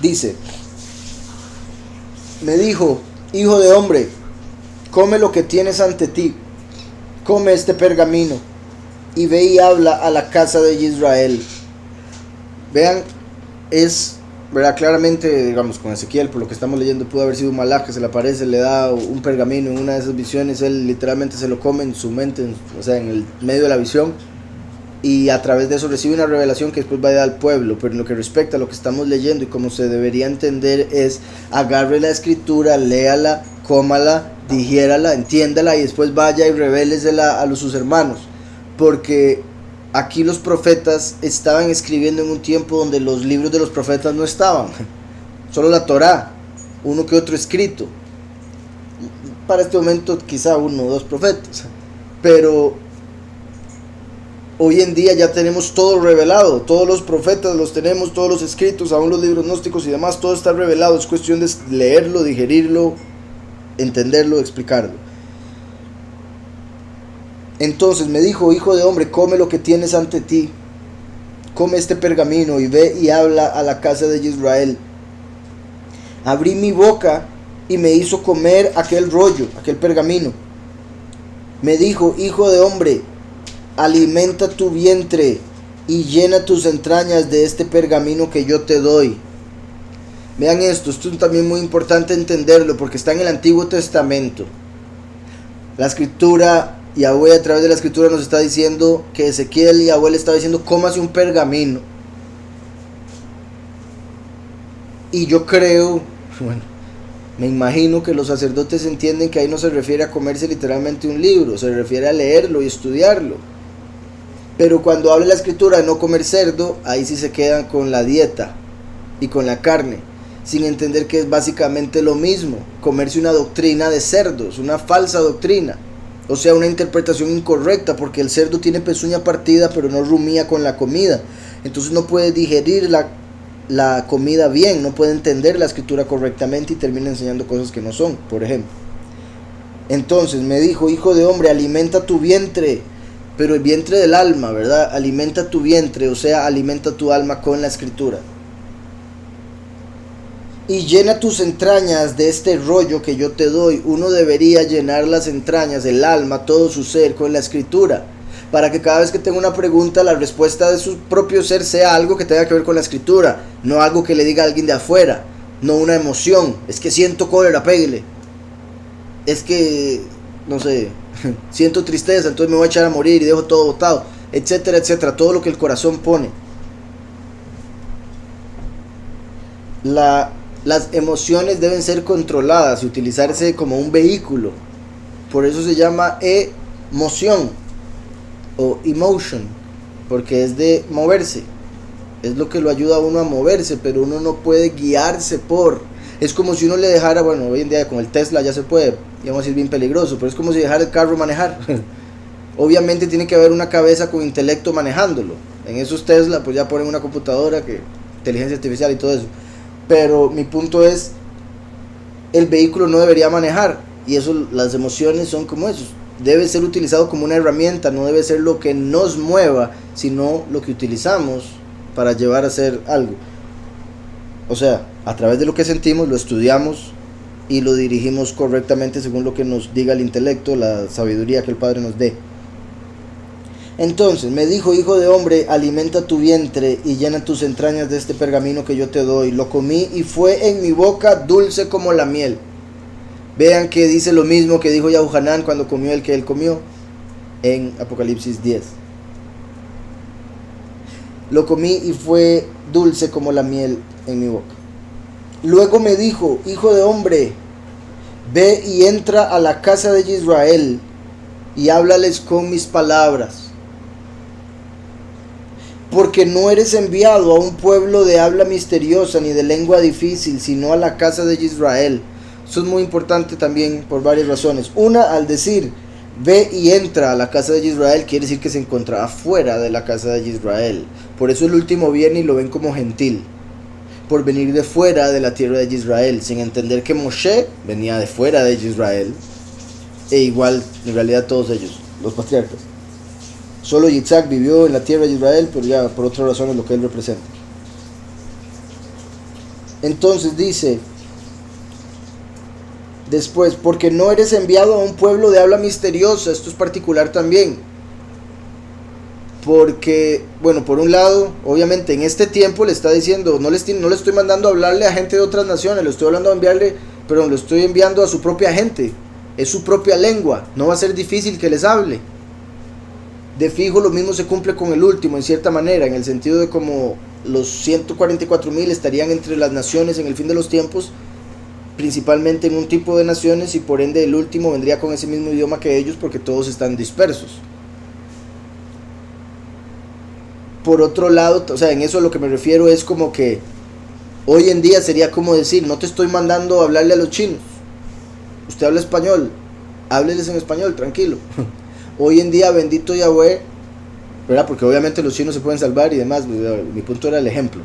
Dice, me dijo, hijo de hombre, come lo que tienes ante ti, come este pergamino, y ve y habla a la casa de Israel. Vean, es, ¿verdad? Claramente, digamos, con Ezequiel, por lo que estamos leyendo, pudo haber sido un malaj que se le aparece, le da un pergamino en una de esas visiones, él literalmente se lo come en su mente, o sea, en el medio de la visión, y a través de eso recibe una revelación que después va a dar al pueblo. Pero en lo que respecta a lo que estamos leyendo y como se debería entender es, agarre la escritura, léala, cómala, digiérala, entiéndala y después vaya y revélesela a sus hermanos, porque aquí los profetas estaban escribiendo en un tiempo donde los libros de los profetas no estaban, solo la Torá, uno que otro escrito, para este momento quizá uno o dos profetas, pero hoy en día ya tenemos todo revelado, todos los profetas los tenemos, todos los escritos, aún los libros gnósticos y demás, todo está revelado, es cuestión de leerlo, digerirlo, entenderlo, explicarlo. Entonces me dijo, hijo de hombre, come lo que tienes ante ti, come este pergamino y ve y habla a la casa de Israel. Abrí mi boca y me hizo comer aquel rollo, aquel pergamino. Me dijo, hijo de hombre, alimenta tu vientre y llena tus entrañas de este pergamino que yo te doy. Vean esto es también muy importante entenderlo porque está en el Antiguo Testamento. La escritura, Yahweh a través de la escritura nos está diciendo que Ezequiel y Yahweh le está diciendo, cómase un pergamino. Y yo creo, bueno, me imagino que los sacerdotes entienden que ahí no se refiere a comerse literalmente un libro, se refiere a leerlo y estudiarlo. Pero cuando habla la escritura de no comer cerdo, ahí sí se quedan con la dieta y con la carne, sin entender que es básicamente lo mismo, comerse una doctrina de cerdos, una falsa doctrina, o sea, una interpretación incorrecta, porque el cerdo tiene pezuña partida pero no rumía con la comida, entonces no puede digerir la comida bien, no puede entender la escritura correctamente y termina enseñando cosas que no son, por ejemplo. Entonces me dijo, hijo de hombre, alimenta tu vientre, pero el vientre del alma, ¿verdad? Alimenta tu vientre, o sea, alimenta tu alma con la escritura. Y llena tus entrañas de este rollo que yo te doy. Uno debería llenar las entrañas, el alma, todo su ser con la escritura, para que cada vez que tenga una pregunta, la respuesta de su propio ser sea algo que tenga que ver con la escritura, no algo que le diga a alguien de afuera, no una emoción. Es que siento cólera, péguele. Es que, no sé, siento tristeza, entonces me voy a echar a morir y dejo todo botado, etcétera, etcétera, todo lo que el corazón pone. Las emociones deben ser controladas y utilizarse como un vehículo, por eso se llama emoción o emotion, porque es de moverse, es lo que lo ayuda a uno a moverse, pero uno no puede guiarse por, es como si uno le dejara, bueno, hoy en día con el Tesla ya se puede, digamos, es bien peligroso, pero es como si dejara el carro manejar. Obviamente tiene que haber una cabeza con intelecto manejándolo. En esos Tesla pues ya ponen una computadora, que inteligencia artificial y todo eso, pero mi punto es, el vehículo no debería manejar, y eso, las emociones son como eso, debe ser utilizado como una herramienta, no debe ser lo que nos mueva, sino lo que utilizamos para llevar a hacer algo. O sea, a través de lo que sentimos, lo estudiamos y lo dirigimos correctamente según lo que nos diga el intelecto, la sabiduría que el Padre nos dé. Entonces me dijo, hijo de hombre, alimenta tu vientre y llena tus entrañas de este pergamino que yo te doy. Lo comí y fue en mi boca dulce como la miel. Vean que dice lo mismo que dijo Yahuhanán cuando comió el que él comió en Apocalipsis 10. Lo comí y fue dulce como la miel en mi boca. Luego me dijo, hijo de hombre, ve y entra a la casa de Israel y háblales con mis palabras. Porque no eres enviado a un pueblo de habla misteriosa ni de lengua difícil, sino a la casa de Israel. Eso es muy importante también por varias razones. Una, al decir ve y entra a la casa de Israel, quiere decir que se encontraba fuera de la casa de Israel. Por eso el último viene y lo ven como gentil, por venir de fuera de la tierra de Israel, sin entender que Moshe venía de fuera de Israel, e igual en realidad todos ellos, los patriarcas. Solo Yitzhak vivió en la tierra de Israel, pero ya por otras razones lo que él representa. Entonces dice después, porque no eres enviado a un pueblo de habla misteriosa. Esto es particular también, porque, bueno, por un lado, obviamente en este tiempo le está diciendo, no le estoy mandando a hablarle a gente de otras naciones, lo estoy hablando a enviarle, pero lo estoy enviando a su propia gente, es su propia lengua, no va a ser difícil que les hable. De fijo lo mismo se cumple con el último, en cierta manera, en el sentido de como los 144,000 estarían entre las naciones en el fin de los tiempos, principalmente en un tipo de naciones, y por ende el último vendría con ese mismo idioma que ellos, porque todos están dispersos. Por otro lado, o sea, en eso a lo que me refiero es como que hoy en día sería como decir, no te estoy mandando a hablarle a los chinos, usted habla español, hábleles en español, tranquilo. Hoy en día, bendito Yahweh, ¿verdad? Porque obviamente los chinos se pueden salvar y demás, mi punto era el ejemplo.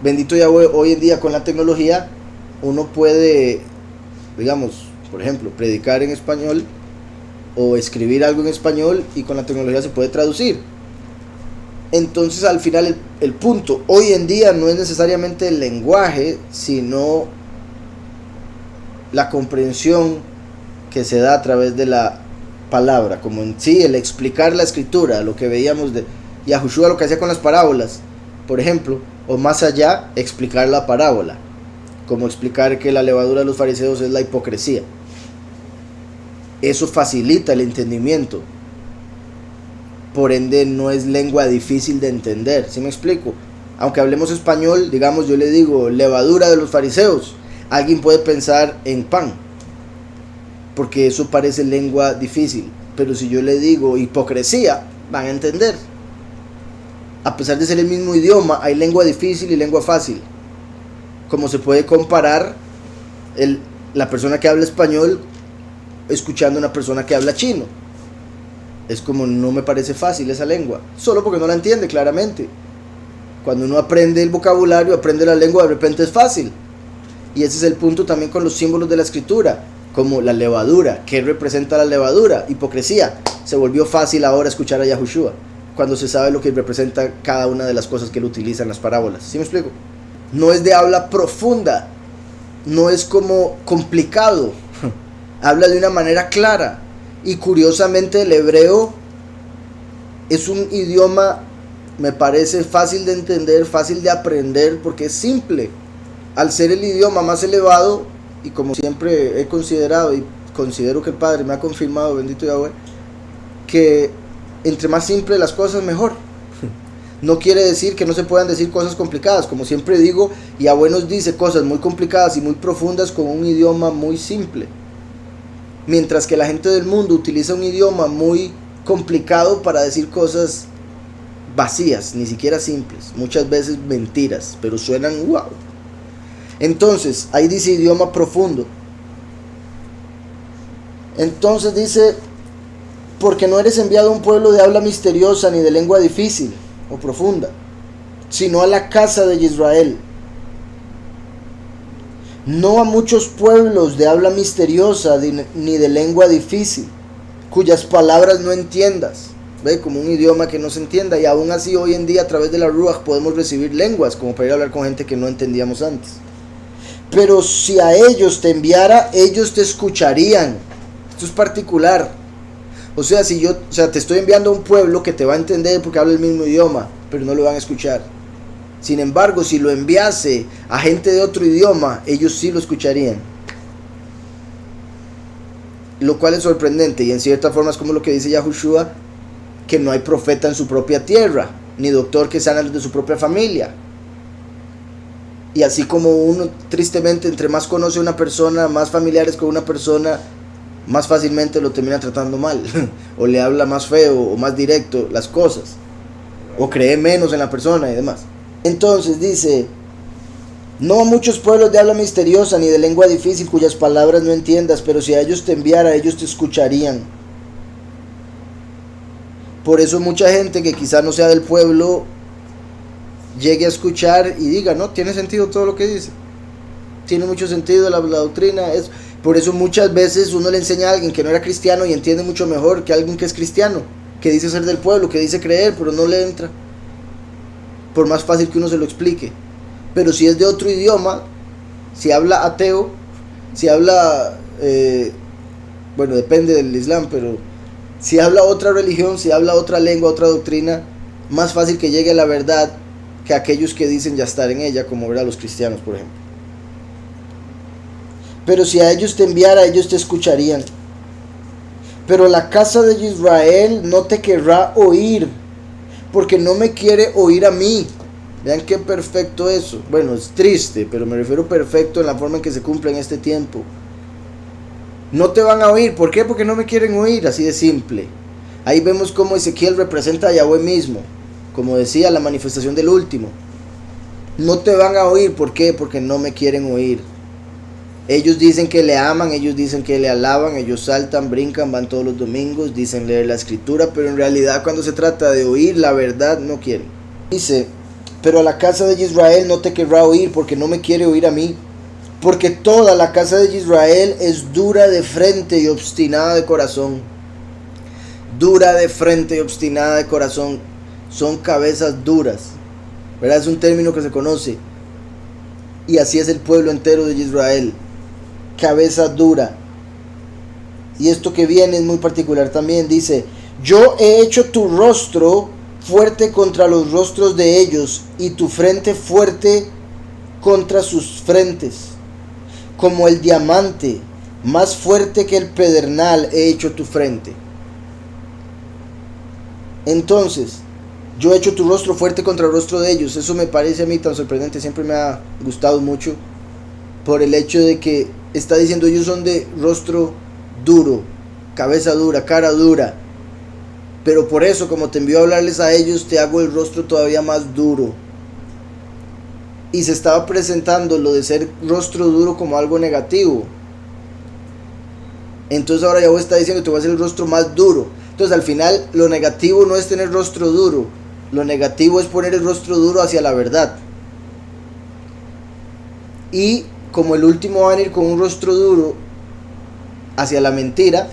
Bendito Yahweh, hoy en día con la tecnología uno puede, digamos, por ejemplo, predicar en español o escribir algo en español, y con la tecnología se puede traducir. Entonces al final el punto hoy en día no es necesariamente el lenguaje, sino la comprensión que se da a través de la palabra, como en sí el explicar la escritura, lo que veíamos de Yahushua, lo que hacía con las parábolas, por ejemplo, o más allá, explicar la parábola, como explicar que la levadura de los fariseos es la hipocresía. Eso facilita el entendimiento, por ende no es lengua difícil de entender, ¿sí me explico? Aunque hablemos español, digamos, yo le digo levadura de los fariseos, alguien puede pensar en pan, porque eso parece lengua difícil, pero si yo le digo hipocresía, van a entender. A pesar de ser el mismo idioma, hay lengua difícil y lengua fácil. Como se puede comparar la persona que habla español escuchando a una persona que habla chino. Es como, no me parece fácil esa lengua, solo porque no la entiende claramente. Cuando uno aprende el vocabulario, aprende la lengua, de repente es fácil. Y ese es el punto también con los símbolos de la escritura, como la levadura. ¿Qué representa la levadura? Hipocresía. Se volvió fácil ahora escuchar a Yahushua, cuando se sabe lo que representa cada una de las cosas que él utiliza en las parábolas. ¿Sí me explico? No es de habla profunda, no es como complicado, habla de una manera clara. Y curiosamente el hebreo es un idioma, me parece fácil de entender, fácil de aprender, porque es simple. Al ser el idioma más elevado, y como siempre he considerado, y considero que el Padre me ha confirmado, bendito Yahweh, que entre más simple las cosas, mejor. No quiere decir que no se puedan decir cosas complicadas. Como siempre digo, Yahweh nos dice cosas muy complicadas y muy profundas con un idioma muy simple. Mientras que la gente del mundo utiliza un idioma muy complicado para decir cosas vacías, ni siquiera simples. Muchas veces mentiras, pero suenan wow. Entonces, ahí dice idioma profundo. Entonces dice, porque no eres enviado a un pueblo de habla misteriosa ni de lengua difícil o profunda, sino a la casa de Israel. No a muchos pueblos de habla misteriosa ni de lengua difícil, cuyas palabras no entiendas. ¿Ve? Como un idioma que no se entienda. Y aún así hoy en día a través de la Ruach podemos recibir lenguas, como para ir a hablar con gente que no entendíamos antes. Pero si a ellos te enviara, ellos te escucharían. Esto es particular. O sea, te estoy enviando a un pueblo que te va a entender porque habla el mismo idioma, pero no lo van a escuchar. Sin embargo, si lo enviase a gente de otro idioma, ellos sí lo escucharían. Lo cual es sorprendente, y en cierta forma es como lo que dice Yahushua, que no hay profeta en su propia tierra, ni doctor que sana de su propia familia. Y así como uno, tristemente, entre más conoce a una persona, más familiares con una persona, más fácilmente lo termina tratando mal, o le habla más feo, o más directo las cosas, o cree menos en la persona y demás. Entonces dice, no a muchos pueblos de habla misteriosa ni de lengua difícil cuyas palabras no entiendas, pero si a ellos te enviara, ellos te escucharían. Por eso mucha gente que quizá no sea del pueblo llegue a escuchar y diga, no, tiene sentido todo lo que dice, tiene mucho sentido la doctrina. Por eso muchas veces uno le enseña a alguien que no era cristiano y entiende mucho mejor que alguien que es cristiano, que dice ser del pueblo, que dice creer, pero no le entra, por más fácil que uno se lo explique. Pero si es de otro idioma, si habla ateo, si habla, bueno, depende del Islam, pero si habla otra religión, si habla otra lengua, otra doctrina, más fácil que llegue a la verdad que aquellos que dicen ya estar en ella, como eran los cristianos, por ejemplo. Pero si a ellos te enviara, ellos te escucharían. Pero la casa de Israel no te querrá oír, porque no me quiere oír a mí. Vean qué perfecto eso. Bueno, es triste, pero me refiero perfecto en la forma en que se cumple en este tiempo. No te van a oír. ¿Por qué? Porque no me quieren oír, así de simple. Ahí vemos cómo Ezequiel representa a Yahweh mismo. Como decía, la manifestación del último. No te van a oír. ¿Por qué? Porque no me quieren oír. Ellos dicen que le aman, ellos dicen que le alaban, ellos saltan, brincan, van todos los domingos, dicen leer la escritura, pero en realidad cuando se trata de oír la verdad no quieren. Dice, pero a la casa de Israel no te querrá oír porque no me quiere oír a mí, porque toda la casa de Israel es dura de frente y obstinada de corazón. Dura de frente y obstinada de corazón, son cabezas duras, ¿verdad? Es un término que se conoce, y así es el pueblo entero de Israel. Cabeza dura. Y esto que viene es muy particular también. Dice, yo he hecho tu rostro fuerte contra los rostros de ellos y tu frente fuerte contra sus frentes. Como el diamante, más fuerte que el pedernal he hecho tu frente. Entonces, yo he hecho tu rostro fuerte contra el rostro de ellos. Eso me parece a mí tan sorprendente. Siempre me ha gustado mucho por el hecho de que está diciendo ellos son de rostro duro, cabeza dura, cara dura. Pero por eso, como te envío a hablarles a ellos, te hago el rostro todavía más duro. Y se estaba presentando lo de ser rostro duro como algo negativo. Entonces ahora Yahweh está diciendo, te voy a hacer el rostro más duro. Entonces al final lo negativo no es tener rostro duro. Lo negativo es poner el rostro duro hacia la verdad. Y como el último va a venir con un rostro duro hacia la mentira,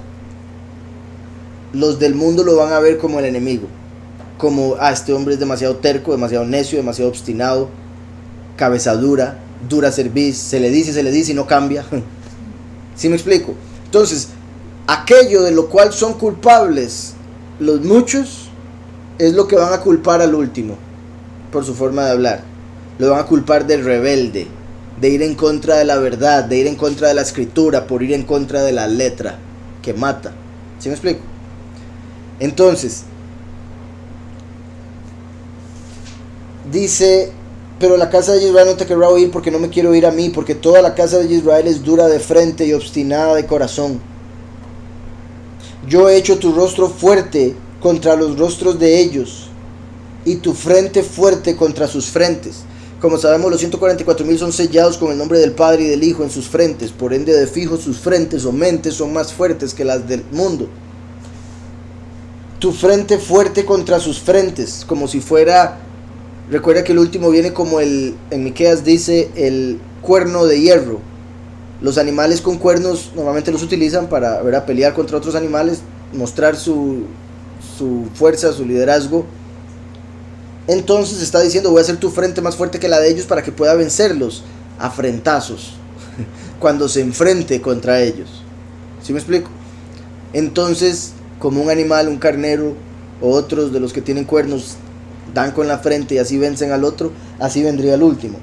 los del mundo lo van a ver como el enemigo. Como, este hombre es demasiado terco, demasiado necio, demasiado obstinado, cabeza dura, dura cerviz, se le dice y no cambia. ¿Sí me explico? Entonces, aquello de lo cual son culpables los muchos, es lo que van a culpar al último, por su forma de hablar. Lo van a culpar de rebelde, de ir en contra de la verdad, de ir en contra de la escritura, por ir en contra de la letra, que mata. ¿Sí me explico? Entonces, dice, pero la casa de Israel no te querrá oír porque no me quiero oír a mí, porque toda la casa de Israel es dura de frente y obstinada de corazón. Yo he hecho tu rostro fuerte contra los rostros de ellos, y tu frente fuerte contra sus frentes. Como sabemos, los 144,000 son sellados con el nombre del Padre y del Hijo en sus frentes. Por ende, de fijo, sus frentes o mentes son más fuertes que las del mundo. Tu frente fuerte contra sus frentes, como si fuera... Recuerda que el último viene como en Miqueas dice, el cuerno de hierro. Los animales con cuernos normalmente los utilizan para pelear contra otros animales, mostrar su fuerza, su liderazgo. Entonces está diciendo, voy a hacer tu frente más fuerte que la de ellos para que pueda vencerlos a frentazos cuando se enfrente contra ellos. ¿Sí me explico? Entonces, como un animal, un carnero o otros de los que tienen cuernos dan con la frente y así vencen al otro, así vendría el último,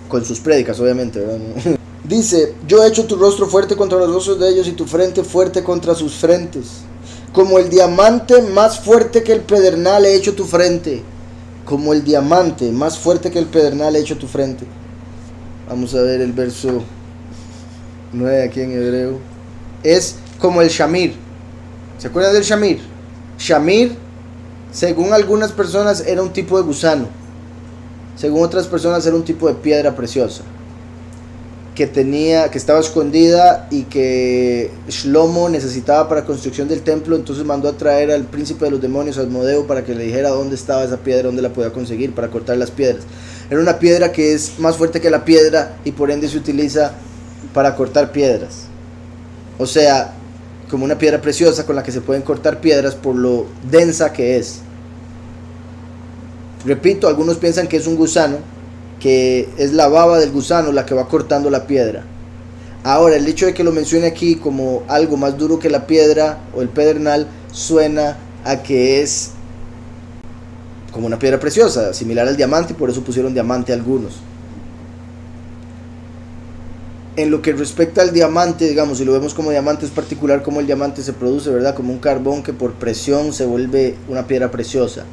con sus prédicas obviamente, ¿verdad? Dice, yo he hecho tu rostro fuerte contra los rostros de ellos y tu frente fuerte contra sus frentes. Como el diamante más fuerte que el pedernal he hecho tu frente. Como el diamante más fuerte que el pedernal he hecho tu frente. Vamos a ver el verso 9 aquí en hebreo. Es como el shamir. ¿Se acuerdan del shamir? Shamir, según algunas personas, era un tipo de gusano. Según otras personas, era un tipo de piedra preciosa que estaba escondida y que Shlomo necesitaba para la construcción del templo. Entonces mandó a traer al príncipe de los demonios, Asmodeo, para que le dijera dónde estaba esa piedra, dónde la podía conseguir para cortar las piedras. Era una piedra que es más fuerte que la piedra y por ende se utiliza para cortar piedras. O sea, como una piedra preciosa con la que se pueden cortar piedras por lo densa que es. Repito, algunos piensan que es un gusano, que es la baba del gusano la que va cortando la piedra. Ahora, el hecho de que lo mencione aquí como algo más duro que la piedra o el pedernal suena a que es como una piedra preciosa, similar al diamante, y por eso pusieron diamante algunos. En lo que respecta al diamante, digamos, si lo vemos como diamante, es particular como el diamante se produce, ¿verdad? Como un carbón que por presión se vuelve una piedra preciosa,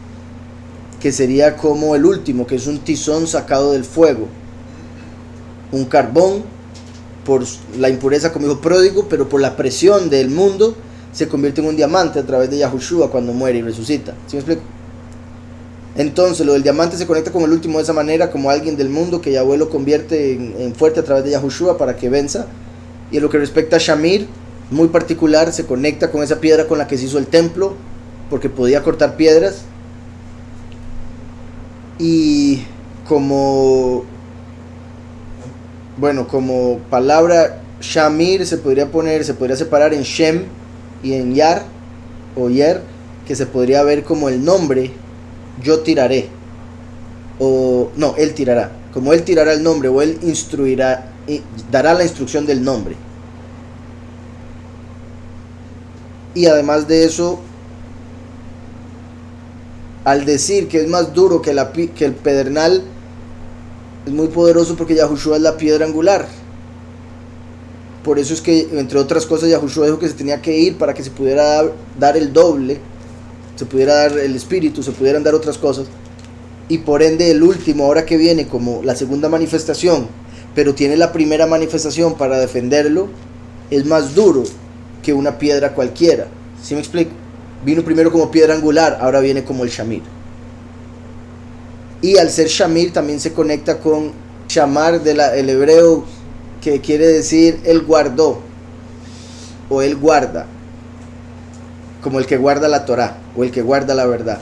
que sería como el último, que es un tizón sacado del fuego, un carbón por la impureza, como dijo Pródigo, pero por la presión del mundo se convierte en un diamante a través de Yahushua cuando muere y resucita. ¿Sí me explico? Entonces lo del diamante se conecta con el último de esa manera, como alguien del mundo que Yahweh lo convierte en fuerte a través de Yahushua para que venza. Y en lo que respecta a Shamir, muy particular, se conecta con esa piedra con la que se hizo el templo, porque podía cortar piedras. Y como palabra Shamir se podría separar en Shem y en Yar o Yer, que se podría ver como el nombre, yo tiraré, o no, él tirará, como él tirará el nombre, o él instruirá, dará la instrucción del nombre. Y además de eso, al decir que es más duro que el pedernal, es muy poderoso porque Yahushua es la piedra angular. Por eso es que, entre otras cosas, Yahushua dijo que se tenía que ir para que se pudiera dar el doble, se pudiera dar el espíritu, se pudieran dar otras cosas. Y por ende el último, ahora que viene como la segunda manifestación, pero tiene la primera manifestación para defenderlo, es más duro que una piedra cualquiera. ¿Sí me explico? Vino primero como piedra angular, ahora viene como el Shamir. Y al ser Shamir también se conecta con Shamar el hebreo, que quiere decir él guardó o él guarda, como el que guarda la Torá o el que guarda la verdad.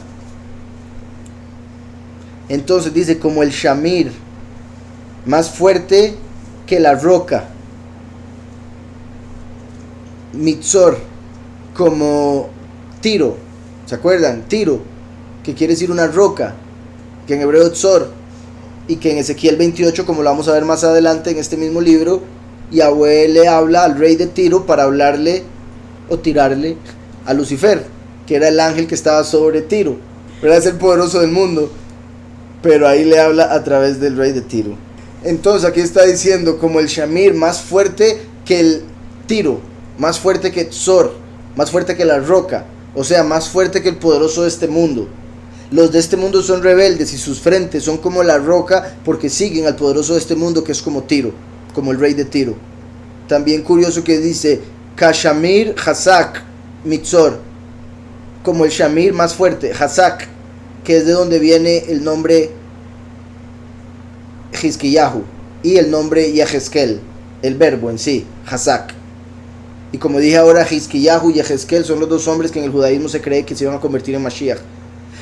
Entonces dice como el Shamir, más fuerte que la roca. Mitzor, como Tiro, ¿se acuerdan? Tiro, que quiere decir una roca, que en hebreo Tzor, y que en Ezequiel 28, como lo vamos a ver más adelante en este mismo libro, Yahweh le habla al rey de Tiro para hablarle o tirarle a Lucifer, que era el ángel que estaba sobre Tiro, era el poderoso del mundo, pero ahí le habla a través del rey de Tiro. Entonces aquí está diciendo como el Shamir, más fuerte que el Tiro, más fuerte que Tzor, más fuerte que la roca, o sea, más fuerte que el poderoso de este mundo. Los de este mundo son rebeldes y sus frentes son como la roca porque siguen al poderoso de este mundo, que es como Tiro, como el rey de Tiro. También curioso que dice Kashamir Hazak Mitzor, como el Shamir más fuerte, Hazak, que es de donde viene el nombre Hizkiyahu y el nombre Yehezkel, el verbo en sí, Hazak. Y como dije ahora, Hizkiyahu y Yehezkel son los dos hombres que en el judaísmo se cree que se iban a convertir en Mashiach.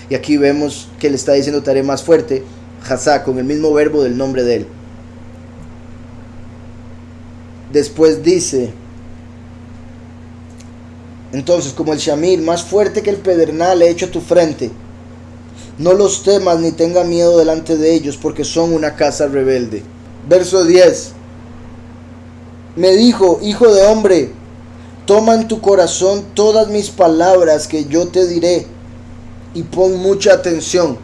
Y aquí vemos que le está diciendo te haré más fuerte, Hazak, con el mismo verbo del nombre de él. Después dice, entonces como el Shamir, más fuerte que el pedernal he hecho tu frente. No los temas ni tenga miedo delante de ellos, porque son una casa rebelde. Verso 10. Me dijo, hijo de hombre, toma en tu corazón todas mis palabras que yo te diré, y pon mucha atención.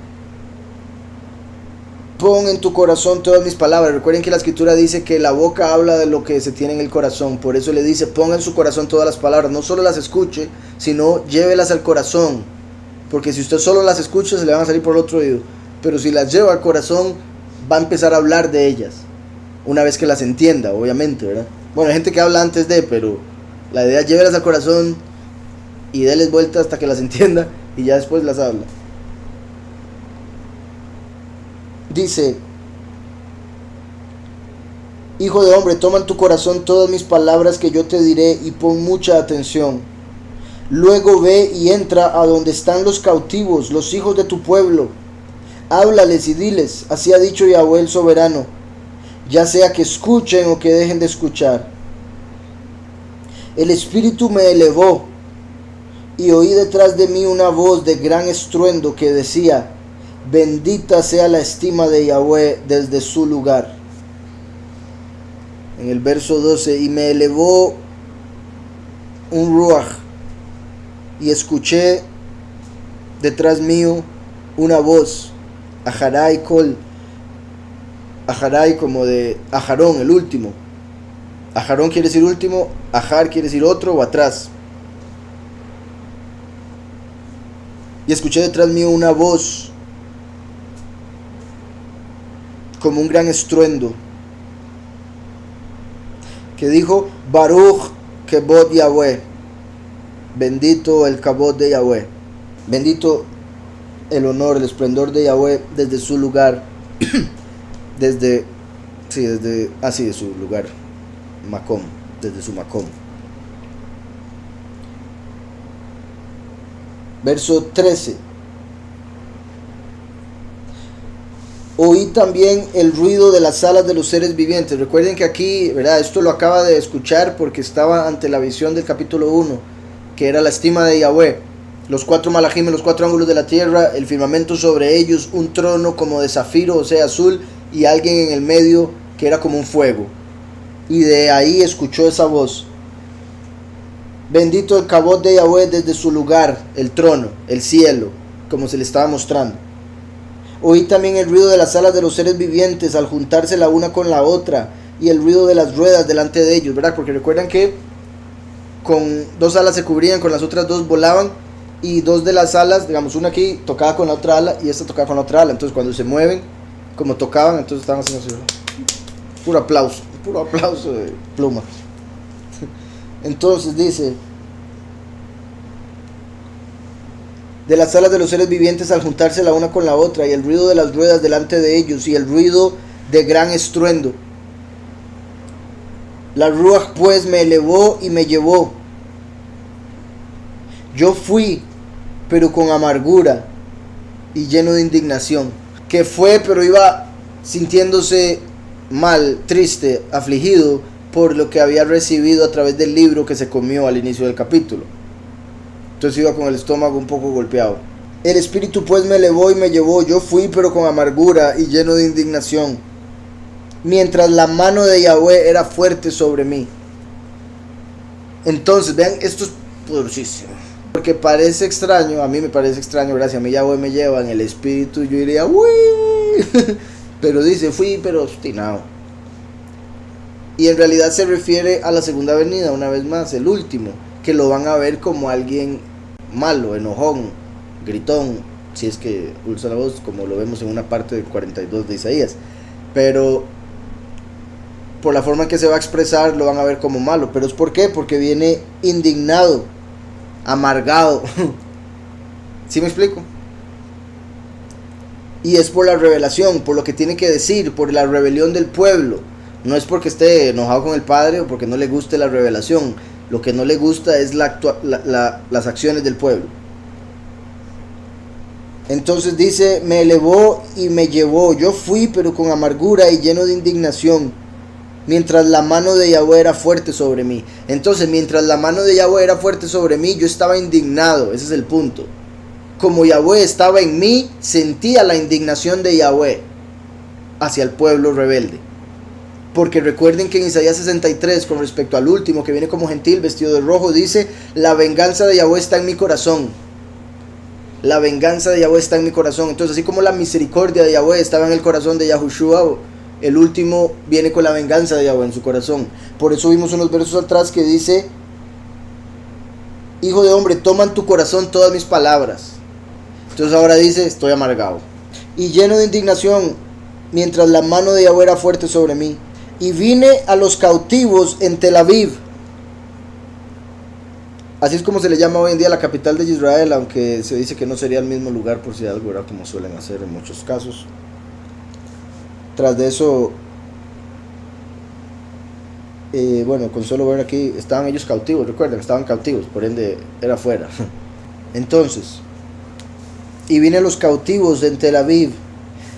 Pon en tu corazón todas mis palabras. Recuerden que la escritura dice que la boca habla de lo que se tiene en el corazón. Por eso le dice, ponga en su corazón todas las palabras. No solo las escuche, sino llévelas al corazón. Porque si usted solo las escucha, se le van a salir por el otro oído. Pero si las lleva al corazón, va a empezar a hablar de ellas. Una vez que las entienda, obviamente, ¿verdad? Bueno, hay gente que habla antes de, pero la idea es llévelas al corazón y déles vuelta hasta que las entienda y ya después las habla. Dice, hijo de hombre, toma en tu corazón todas mis palabras que yo te diré y pon mucha atención. Luego ve y entra a donde están los cautivos, los hijos de tu pueblo. Háblales y diles, así ha dicho Yahweh el soberano, ya sea que escuchen o que dejen de escuchar. El espíritu me elevó y oí detrás de mí una voz de gran estruendo que decía, Bendita sea la estima de Yahweh desde su lugar. En el verso 12, y me elevó un ruach, y escuché detrás mío una voz, Aharai Kol, Aharai como de Aharón, el último. Aharón quiere decir último, Ahar quiere decir otro o atrás. Y escuché detrás mío una voz como un gran estruendo que dijo: Baruch Kebod Yahweh, bendito el Kabod de Yahweh, bendito el honor, el esplendor de Yahweh desde su lugar, de su lugar, Makom, desde su Makom. Verso 13. Oí también el ruido de las alas de los seres vivientes. Recuerden que aquí, ¿verdad? Esto lo acaba de escuchar porque estaba ante la visión del capítulo 1, que era la estima de Yahweh. Los 4 malajim en los 4 ángulos de la tierra, el firmamento sobre ellos, un trono como de zafiro, o sea, azul, y alguien en el medio que era como un fuego. Y de ahí escuchó esa voz: bendito el Kabod de Yahweh desde su lugar, el trono, el cielo, como se le estaba mostrando. Oí también el ruido de las alas de los seres vivientes al juntarse la una con la otra, y el ruido de las ruedas delante de ellos, ¿verdad? Porque recuerdan que con 2 alas se cubrían, con las otras 2 volaban, y 2 de las alas, digamos, una aquí tocaba con la otra ala y esta tocaba con la otra ala. Entonces cuando se mueven, como tocaban, entonces estaban haciendo así. Puro aplauso de pluma. Entonces dice: de las alas de los seres vivientes al juntarse la una con la otra, y el ruido de las ruedas delante de ellos, y el ruido de gran estruendo. La Ruach pues me elevó y me llevó. Yo fui, pero con amargura y lleno de indignación. Que fue, pero iba sintiéndose mal, triste, afligido por lo que había recibido a través del libro que se comió al inicio del capítulo. Entonces iba con el estómago un poco golpeado. El Espíritu pues me elevó y me llevó. Yo fui, pero con amargura y lleno de indignación, mientras la mano de Yahweh era fuerte sobre mí. Entonces, vean, esto es poderosísimo. Porque parece extraño, a mí me parece extraño, gracias a mí Yahweh me lleva en el Espíritu, yo diría, uy. Pero dice, fui, pero obstinado. Y en realidad se refiere a la segunda venida, una vez más, el último, que lo van a ver como alguien malo, enojón, gritón, si es que usa la voz, como lo vemos en una parte del 42 de Isaías. Pero por la forma en que se va a expresar, lo van a ver como malo. ¿Pero es por qué? Porque viene indignado, amargado. ¿Sí me explico? Y es por la revelación, por lo que tiene que decir, por la rebelión del pueblo. No es porque esté enojado con el Padre o porque no le guste la revelación. Lo que no le gusta es las acciones del pueblo. Entonces dice, me elevó y me llevó. Yo fui, pero con amargura y lleno de indignación, mientras la mano de Yahweh era fuerte sobre mí. Entonces, mientras la mano de Yahweh era fuerte sobre mí, yo estaba indignado. Ese es el punto. Como Yahweh estaba en mí, sentía la indignación de Yahweh hacia el pueblo rebelde. Porque recuerden que en Isaías 63, con respecto al último que viene como gentil vestido de rojo, dice, la venganza de Yahweh está en mi corazón. La venganza de Yahweh está en mi corazón. Entonces, así como la misericordia de Yahweh estaba en el corazón de Yahushua, el último viene con la venganza de Yahweh en su corazón. Por eso vimos unos versos atrás que dice, hijo de hombre, toma en tu corazón todas mis palabras. Entonces ahora dice, estoy amargado y lleno de indignación, mientras la mano de Yahweh era fuerte sobre mí. Y vine a los cautivos en Tel Aviv. Así es como se le llama hoy en día la capital de Israel, aunque se dice que no sería el mismo lugar por si algo, era como suelen hacer en muchos casos. Tras de eso, bueno, con solo ver aquí, estaban ellos cautivos, recuerden, estaban cautivos, por ende era fuera. Entonces, y vine a los cautivos en Tel Aviv.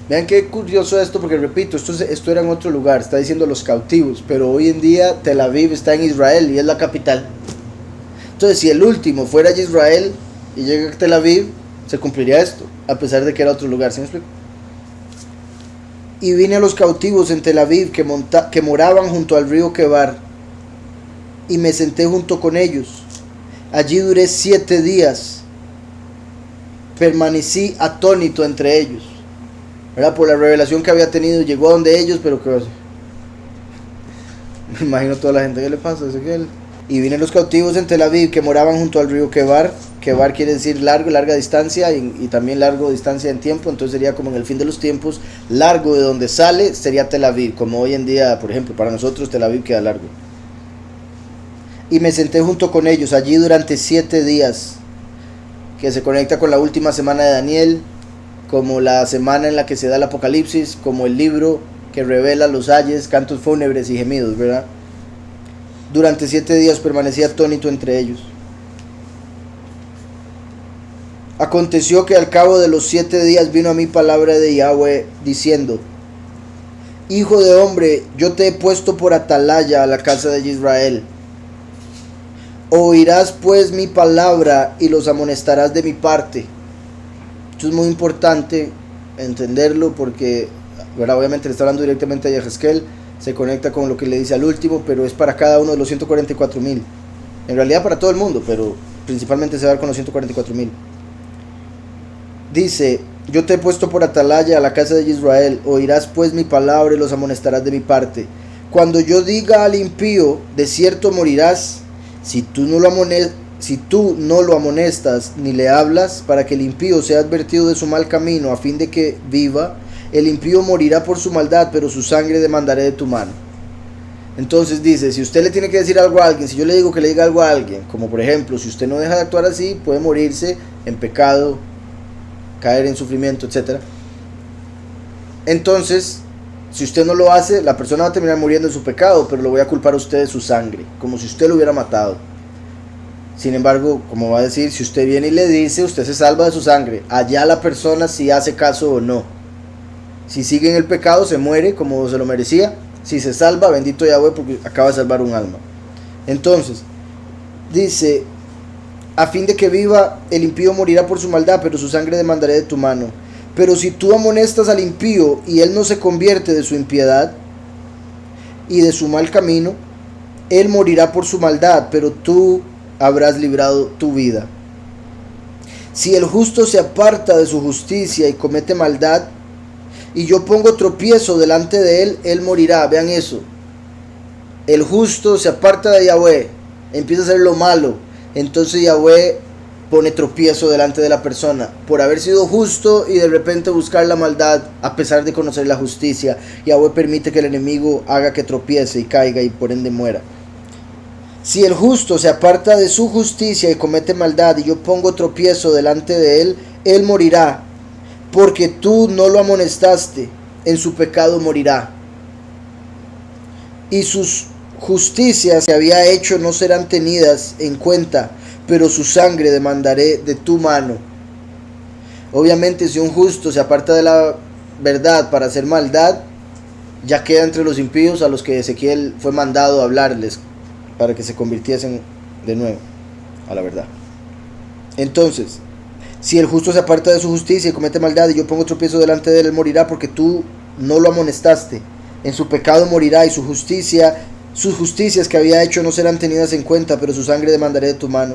Vean qué curioso esto, porque repito, esto era en otro lugar, está diciendo los cautivos, pero hoy en día Tel Aviv está en Israel y es la capital. Entonces, si el último fuera Israel y llega a Tel Aviv, se cumpliría esto, a pesar de que era otro lugar. ¿Sí me explico? Y vine a los cautivos en Tel Aviv que moraban junto al río Quebar, y me senté junto con ellos. Allí duré 7 días, permanecí atónito entre ellos, ¿verdad? Por la revelación que había tenido. Llegó a donde ellos, pero que me imagino toda la gente, ¿qué le pasa a Ezequiel? Y vine a los cautivos en Tel Aviv que moraban junto al río Quebar. Quebar quiere decir larga distancia, y también largo distancia en tiempo. Entonces sería como en el fin de los tiempos, largo de donde sale sería Tel Aviv, como hoy en día, por ejemplo, para nosotros Tel Aviv queda largo. Y me senté junto con ellos allí durante 7 días, que se conecta con la última semana de Daniel, como la semana en la que se da el Apocalipsis, como el libro que revela los ayes, cantos fúnebres y gemidos, ¿verdad? Durante 7 días permanecí atónito entre ellos. Aconteció que al cabo de los 7 días vino a mí palabra de Yahweh diciendo: Hijo de hombre, yo te he puesto por atalaya a la casa de Israel. Oirás pues mi palabra y los amonestarás de mi parte. Esto es muy importante entenderlo porque, ¿verdad? Obviamente le está hablando directamente a Yehezkel, se conecta con lo que le dice al último, pero es para cada uno de los 144,000. En realidad para todo el mundo, pero principalmente se va a ver con los 144,000. Dice: yo te he puesto por atalaya a la casa de Israel, oirás pues mi palabra y los amonestarás de mi parte. Cuando yo diga al impío, de cierto morirás, si tú no lo amonestas ni le hablas, para que el impío sea advertido de su mal camino, a fin de que viva, el impío morirá por su maldad, pero su sangre demandaré de tu mano. Entonces dice, si usted le tiene que decir algo a alguien, si yo le digo que le diga algo a alguien, como por ejemplo, si usted no deja de actuar así, puede morirse en pecado, caer en sufrimiento, etc. Entonces, si usted no lo hace, la persona va a terminar muriendo en su pecado, pero lo voy a culpar a usted de su sangre, como si usted lo hubiera matado. Sin embargo, como va a decir, si usted viene y le dice, usted se salva de su sangre. Allá la persona si hace caso o no. Si sigue en el pecado, se muere como se lo merecía. Si se salva, bendito Yahweh, porque acaba de salvar un alma. Entonces, dice: a fin de que viva, el impío morirá por su maldad, pero su sangre demandaré de tu mano. Pero si tú amonestas al impío y él no se convierte de su impiedad y de su mal camino, él morirá por su maldad, pero tú habrás librado tu vida. Si el justo se aparta de su justicia y comete maldad, y yo pongo tropiezo delante de él, él morirá. Vean eso. El justo se aparta de Yahweh, empieza a hacer lo malo, entonces Yahweh pone tropiezo delante de la persona por haber sido justo y de repente buscar la maldad a pesar de conocer la justicia. Yahweh permite que el enemigo haga que tropiece y caiga y por ende muera. Si el justo se aparta de su justicia y comete maldad y yo pongo tropiezo delante de él, él morirá, porque tú no lo amonestaste, en su pecado morirá. Y sus justicias que había hecho no serán tenidas en cuenta, pero su sangre demandaré de tu mano. Obviamente, si un justo se aparta de la verdad para hacer maldad, ya queda entre los impíos a los que Ezequiel fue mandado a hablarles para que se convirtiesen de nuevo a la verdad. Entonces, si el justo se aparta de su justicia y comete maldad y yo pongo tropiezo delante de él, él morirá, porque tú no lo amonestaste. En su pecado morirá, y sus justicias que había hecho no serán tenidas en cuenta, pero su sangre demandaré de tu mano.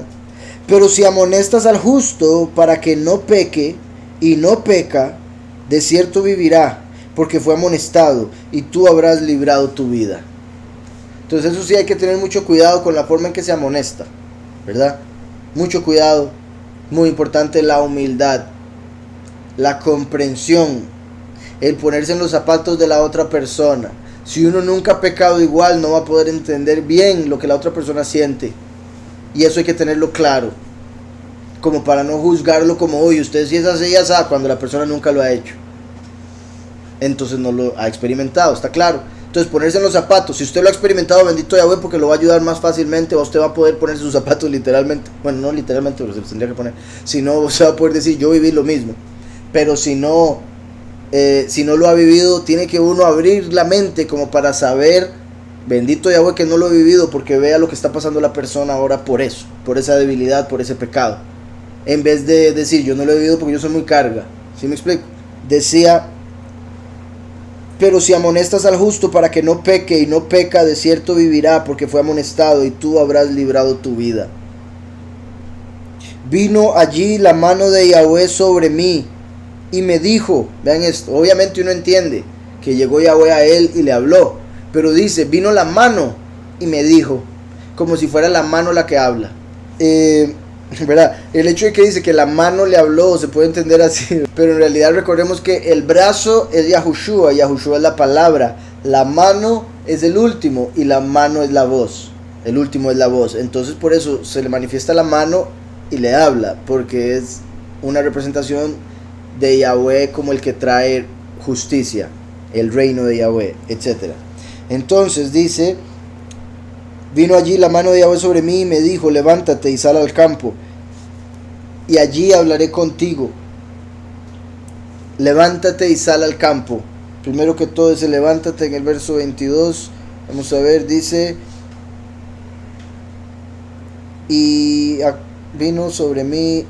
Pero si amonestas al justo para que no peque, y no peca, de cierto vivirá, porque fue amonestado, y tú habrás librado tu vida. Entonces eso sí, hay que tener mucho cuidado con la forma en que se amonesta, ¿verdad? Mucho cuidado. Muy importante la humildad, la comprensión, el ponerse en los zapatos de la otra persona. Si uno nunca ha pecado igual, no va a poder entender bien lo que la otra persona siente. Y eso hay que tenerlo claro, como para no juzgarlo como, oye, usted sí es así y así, cuando la persona nunca lo ha hecho. Entonces no lo ha experimentado, está claro. Entonces ponerse en los zapatos, si usted lo ha experimentado, bendito Yahweh, porque lo va a ayudar más fácilmente, o usted va a poder ponerse sus zapatos literalmente. Bueno, no literalmente, pero se los tendría que poner. Si no, usted va a poder decir, yo viví lo mismo. Pero si no lo ha vivido, tiene que uno abrir la mente como para saber, bendito Yahweh que no lo he vivido, porque vea lo que está pasando la persona ahora por eso, por esa debilidad, por ese pecado. en vez de decir yo no lo he vivido porque yo soy muy carga. ¿Sí me explico? Decía, pero si amonestas al justo para que no peque y no peca, de cierto vivirá porque fue amonestado y tú habrás librado tu vida. Vino allí la mano de Yahweh sobre mí y me dijo, vean esto, obviamente uno entiende que llegó Yahweh a él y le habló, pero dice, vino la mano y me dijo, como si fuera la mano la que habla. ¿Verdad? El hecho de que dice que la mano le habló se puede entender así, pero en realidad recordemos que el brazo es Yahushua, Yahushua es la palabra, la mano es el último y la mano es la voz, el último es la voz. Entonces por eso se le manifiesta la mano y le habla, porque es una representación de Yahweh como el que trae justicia, el reino de Yahweh, etc. Entonces dice, vino allí la mano de Yahweh sobre mí y me dijo, levántate y sal al campo, y allí hablaré contigo. Levántate y sal al campo. Primero que todo dice levántate en el verso 22. Vamos a ver, dice, y vino sobre mí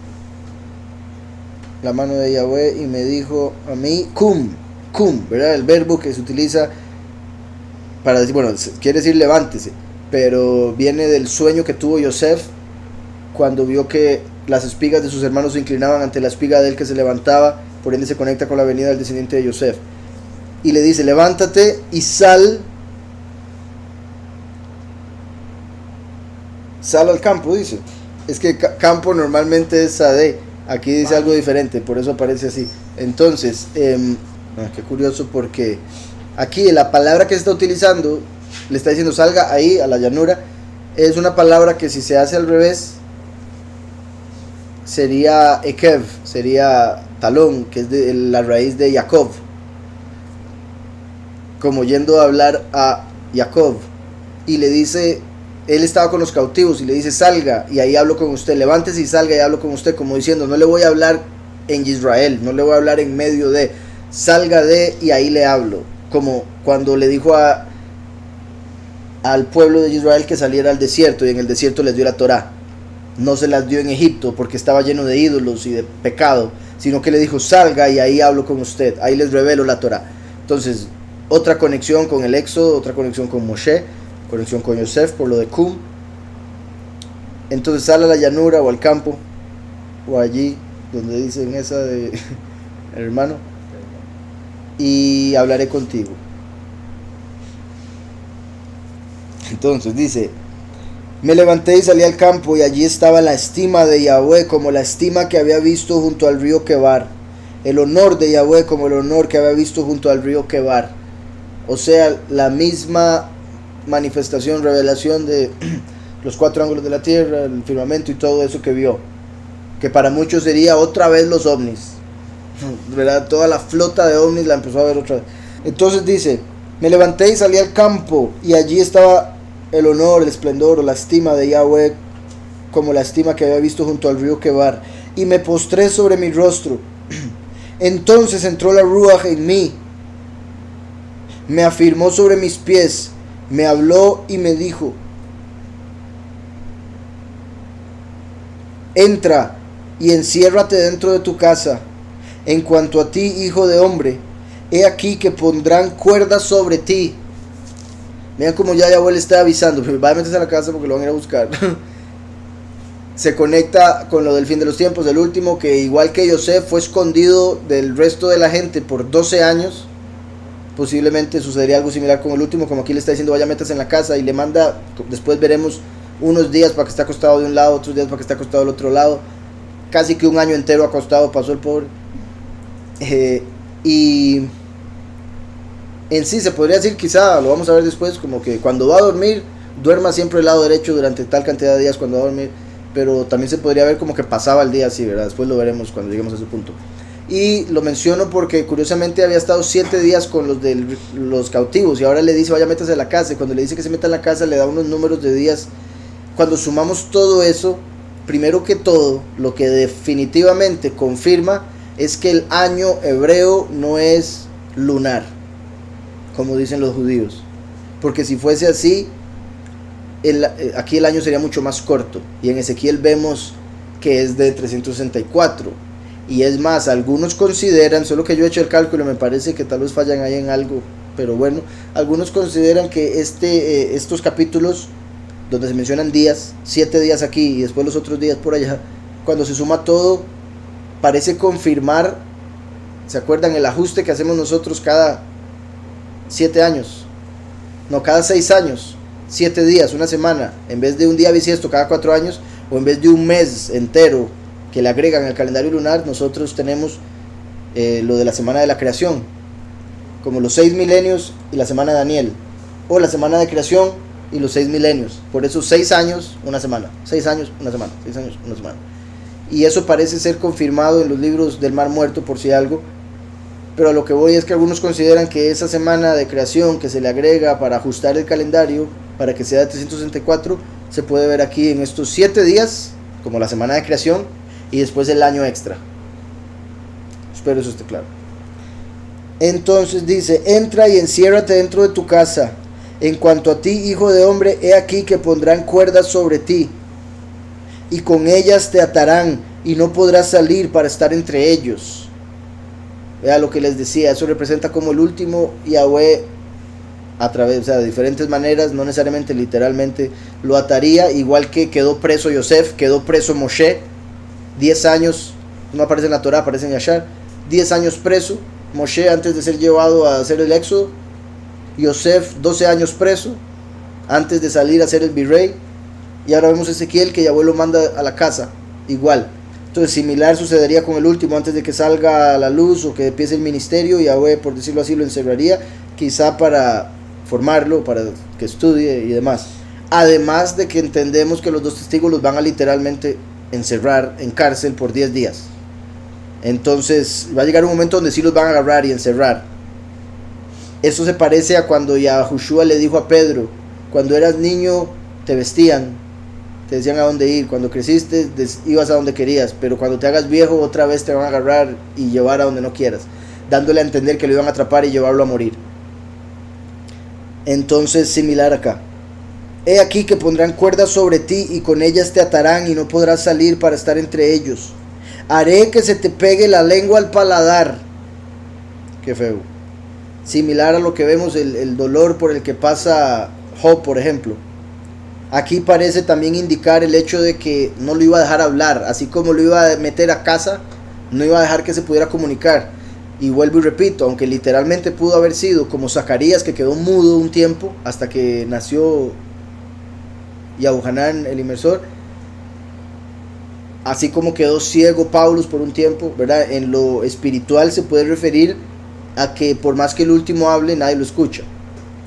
la mano de Yahweh y me dijo a mí, cum, ¿verdad? El verbo que se utiliza para decir, bueno, quiere decir levántese, pero viene del sueño que tuvo Yosef cuando vio que las espigas de sus hermanos se inclinaban ante la espiga de él que se levantaba, por ende se conecta con la venida del descendiente de Yosef. Y le dice, levántate y sal al campo, dice. Es que campo normalmente es Sadeh, aquí dice algo diferente, por eso aparece así. Entonces, qué curioso, porque aquí la palabra que se está utilizando, le está diciendo salga ahí a la llanura, es una palabra que si se hace al revés sería Ekev, sería talón, que es de la raíz de Jacob, como yendo a hablar a Jacob, y le dice, él estaba con los cautivos y le dice salga y ahí hablo con usted, levántese y salga y hablo con usted, como diciendo no le voy a hablar en Israel, no le voy a hablar en medio de, salga de y ahí le hablo, como cuando le dijo al pueblo de Israel que saliera al desierto y en el desierto les dio la Torá. No se las dio en Egipto porque estaba lleno de ídolos y de pecado, sino que le dijo salga y ahí hablo con usted, ahí les revelo la Torá. Entonces otra conexión con el Éxodo, otra conexión con Moshe, conexión con Yosef por lo de Cum. Entonces sale a la llanura o al campo o allí donde dicen esa de hermano, y hablaré contigo. Entonces dice, me levanté y salí al campo y allí estaba la estima de Yahweh como la estima que había visto junto al río Quebar, el honor de Yahweh como el honor que había visto junto al río Quebar. O sea, la misma manifestación, revelación de los cuatro ángulos de la tierra, el firmamento y todo eso que vio, que para muchos sería otra vez los ovnis, ¿verdad? Toda la flota de ovnis la empezó a ver otra vez. Entonces dice, me levanté y salí al campo y allí estaba el honor, el esplendor o la estima de Yahweh como la estima que había visto junto al río Quebar, y me postré sobre mi rostro. Entonces entró la Ruach en mí, me afirmó sobre mis pies, me habló y me dijo, entra y enciérrate dentro de tu casa. En cuanto a ti, hijo de hombre, he aquí que pondrán cuerdas sobre ti. Vean como ya Yahweh le está avisando, pero vaya a meterse a la casa porque lo van a ir a buscar. Se conecta con lo del fin de los tiempos, del último, que igual que Yosef fue escondido del resto de la gente por 12 años, posiblemente sucedería algo similar con el último, como aquí le está diciendo vaya métase en la casa, y le manda, después veremos, unos días para que esté acostado de un lado, otros días para que esté acostado del otro lado, casi que un año entero acostado pasó el pobre. Y en sí se podría decir, quizá lo vamos a ver después, como que cuando va a dormir, duerma siempre del lado derecho durante tal cantidad de días cuando va a dormir, pero también se podría ver como que pasaba el día así, ¿verdad? Después lo veremos cuando lleguemos a ese punto. Y lo menciono porque curiosamente había estado 7 días con los cautivos y ahora le dice vaya métase a la casa, y cuando le dice que se meta en la casa le da unos números de días. Cuando sumamos todo eso, primero que todo, lo que definitivamente confirma es que el año hebreo no es lunar, como dicen los judíos, porque si fuese así, aquí el año sería mucho más corto, y en Ezequiel vemos que es de 364. Y es más, algunos consideran, solo que yo he hecho el cálculo, me parece que tal vez fallan ahí en algo, pero bueno, algunos consideran que estos capítulos donde se mencionan días, 7 días aquí y después los otros días por allá, cuando se suma todo, parece confirmar, ¿se acuerdan el ajuste que hacemos nosotros cada 7 años? No, cada 6 años, 7 días, una semana, en vez de un día bisiesto cada 4 años, o en vez de un mes entero que le agregan al calendario lunar, nosotros tenemos lo de la semana de la creación, como los 6 milenios y la semana de Daniel, o la semana de creación y los 6 milenios. Por eso 6 años, una semana, 6 años, una semana, 6 años, una semana. Y eso parece ser confirmado en los libros del Mar Muerto, por si algo. Pero a lo que voy es que algunos consideran que esa semana de creación que se le agrega para ajustar el calendario, para que sea de 364, se puede ver aquí en estos 7 días, como la semana de creación, y después el año extra. Espero eso esté claro. Entonces dice: entra y enciérrate dentro de tu casa. En cuanto a ti, hijo de hombre, he aquí que pondrán cuerdas sobre ti, y con ellas te atarán, y no podrás salir para estar entre ellos. Vea lo que les decía, eso representa como el último Yahweh, a través, o sea, de diferentes maneras, no necesariamente literalmente, lo ataría, igual que quedó preso Yosef, quedó preso Moshe, 10 años, no aparece en la Torah, aparece en Yashar, 10 años preso, Moshe antes de ser llevado a hacer el éxodo, Yosef 12 años preso, antes de salir a ser el virrey, y ahora vemos Ezequiel que Yahweh lo manda a la casa, igual. Entonces similar sucedería con el último, antes de que salga a la luz o que empiece el ministerio, Yahweh, por decirlo así, lo encerraría, quizá para formarlo, para que estudie y demás. Además de que entendemos que los 2 testigos los van a literalmente encerrar en cárcel por 10 días. Entonces va a llegar un momento donde sí los van a agarrar y encerrar. Eso se parece a cuando Yahushua le dijo a Pedro: cuando eras niño te vestían, te decían a dónde ir, cuando creciste ibas a donde querías, pero cuando te hagas viejo otra vez te van a agarrar y llevar a donde no quieras, dándole a entender que lo iban a atrapar y llevarlo a morir. Entonces similar acá: he aquí que pondrán cuerdas sobre ti, y con ellas te atarán, y no podrás salir para estar entre ellos. Haré que se te pegue la lengua al paladar. Qué feo. Similar a lo que vemos, el dolor por el que pasa Job, por ejemplo. Aquí parece también indicar el hecho de que no lo iba a dejar hablar, así como lo iba a meter a casa, no iba a dejar que se pudiera comunicar. Y vuelvo y repito, aunque literalmente pudo haber sido como Zacarías, que quedó mudo un tiempo hasta que nació Yahuhanán el inmersor, así como quedó ciego Paulus por un tiempo, ¿verdad? En lo espiritual se puede referir a que por más que el último hable, nadie lo escucha,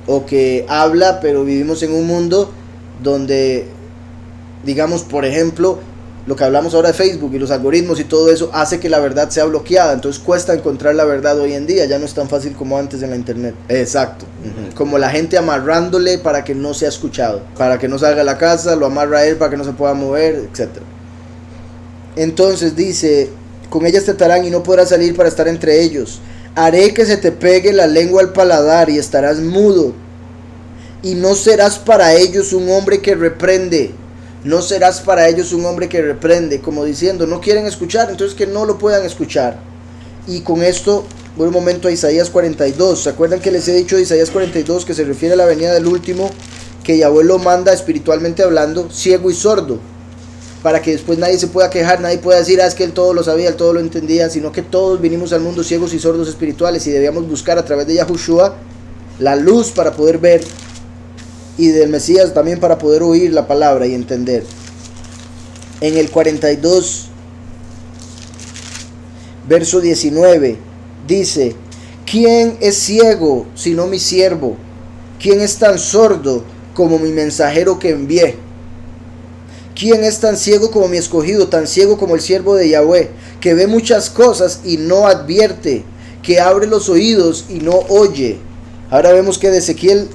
o que habla, pero vivimos en un mundo donde, digamos, por ejemplo, lo que hablamos ahora de Facebook y los algoritmos y todo eso hace que la verdad sea bloqueada, entonces cuesta encontrar la verdad hoy en día, ya no es tan fácil como antes en la internet. Exacto. Como la gente amarrándole para que no sea escuchado, para que no salga a la casa, lo amarra a él para que no se pueda mover, etc. Entonces dice: con ellas te atarán y no podrás salir para estar entre ellos. Haré que se te pegue la lengua al paladar y estarás mudo, y no serás para ellos un hombre que reprende. No serás para ellos un hombre que reprende, como diciendo, no quieren escuchar, entonces que no lo puedan escuchar. Y con esto voy un momento a Isaías 42. ¿Se acuerdan que les he dicho de Isaías 42 que se refiere a la venida del último, que Yahweh lo manda espiritualmente hablando ciego y sordo, para que después nadie se pueda quejar, nadie pueda decir: es que él todo lo sabía, él todo lo entendía, sino que todos vinimos al mundo ciegos y sordos espirituales, y debíamos buscar a través de Yahushua la luz para poder ver, y del Mesías también para poder oír la palabra y entender. En el 42, verso 19, dice: ¿quién es ciego sino mi siervo? ¿Quién es tan sordo como mi mensajero que envié? ¿Quién es tan ciego como mi escogido, tan ciego como el siervo de Yahweh, que ve muchas cosas y no advierte, que abre los oídos y no oye? Ahora vemos que de Ezequiel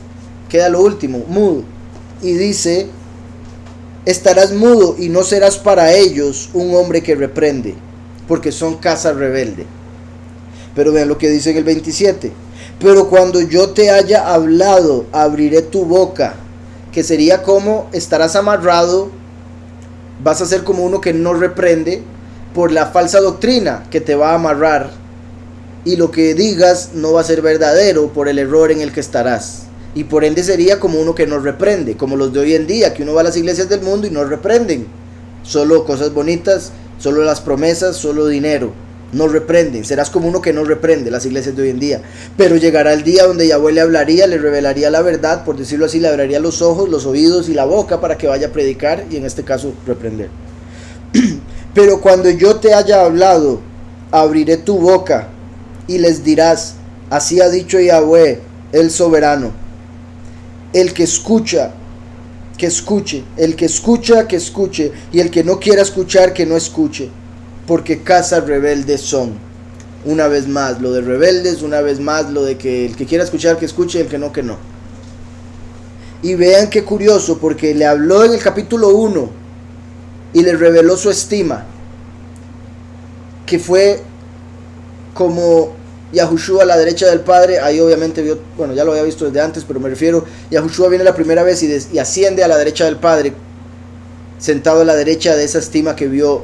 queda lo último, mudo, y dice: estarás mudo y no serás para ellos un hombre que reprende, porque son casa rebelde. Pero vean lo que dice en el 27: pero cuando yo te haya hablado, abriré tu boca, que sería como estarás amarrado Vas a ser como uno que no reprende por la falsa doctrina que te va a amarrar, y lo que digas no va a ser verdadero por el error en el que estarás, y por ende sería como uno que no reprende, como los de hoy en día, que uno va a las iglesias del mundo y no reprenden, solo cosas bonitas, solo las promesas, solo dinero, no reprenden. Serás como uno que no reprende, las iglesias de hoy en día. Pero llegará el día donde Yahweh le hablaría, le revelaría la verdad, por decirlo así, le abriría los ojos, los oídos y la boca para que vaya a predicar, y en este caso reprender. Pero cuando yo te haya hablado, abriré tu boca y les dirás: así ha dicho Yahweh, el soberano. El que escucha, que escuche. El que escucha, que escuche. Y el que no quiera escuchar, que no escuche. Porque casa rebeldes son. Una vez más lo de rebeldes, una vez más lo de que el que quiera escuchar, que escuche, y el que no, que no. Y vean qué curioso, porque le habló en el capítulo 1 y le reveló su estima, que fue como Yahushua a la derecha del Padre. Ahí obviamente vio, bueno, ya lo había visto desde antes, pero me refiero, Yahushua viene la primera vez y asciende a la derecha del Padre, sentado a la derecha de esa estima que vio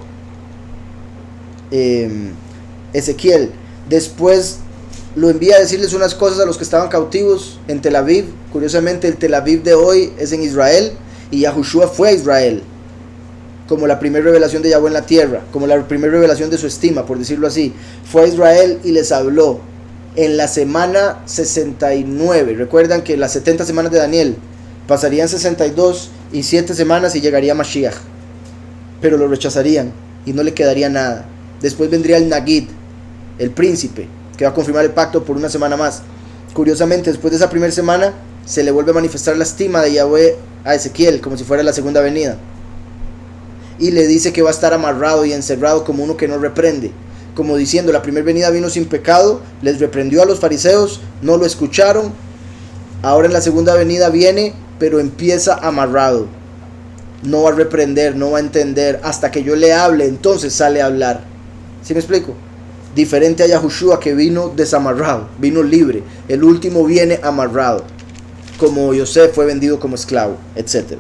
Ezequiel. Después lo envía a decirles unas cosas a los que estaban cautivos en Tel Aviv. Curiosamente, el Tel Aviv de hoy es en Israel, y Yahushua fue a Israel como la primera revelación de Yahweh en la tierra, como la primera revelación de su estima, por decirlo así. Fue a Israel y les habló en la semana 69. Recuerdan que las 70 semanas de Daniel pasarían 62 y 7 semanas y llegaría Mashiach, pero lo rechazarían y no le quedaría nada. Después vendría el Nagid, el príncipe, que va a confirmar el pacto por una semana más. Curiosamente, después de esa primera semana se le vuelve a manifestar la estima de Yahweh a Ezequiel, como si fuera la segunda venida, y le dice que va a estar amarrado y encerrado como uno que no reprende, como diciendo: la primera venida vino sin pecado, les reprendió a los fariseos, no lo escucharon. Ahora en la segunda venida viene, pero empieza amarrado, no va a reprender, no va a entender, hasta que yo le hable, entonces sale a hablar. ¿Sí me explico? Diferente a Yahushua, que vino desamarrado, vino libre. El último viene amarrado, como Yosef fue vendido como esclavo, etc.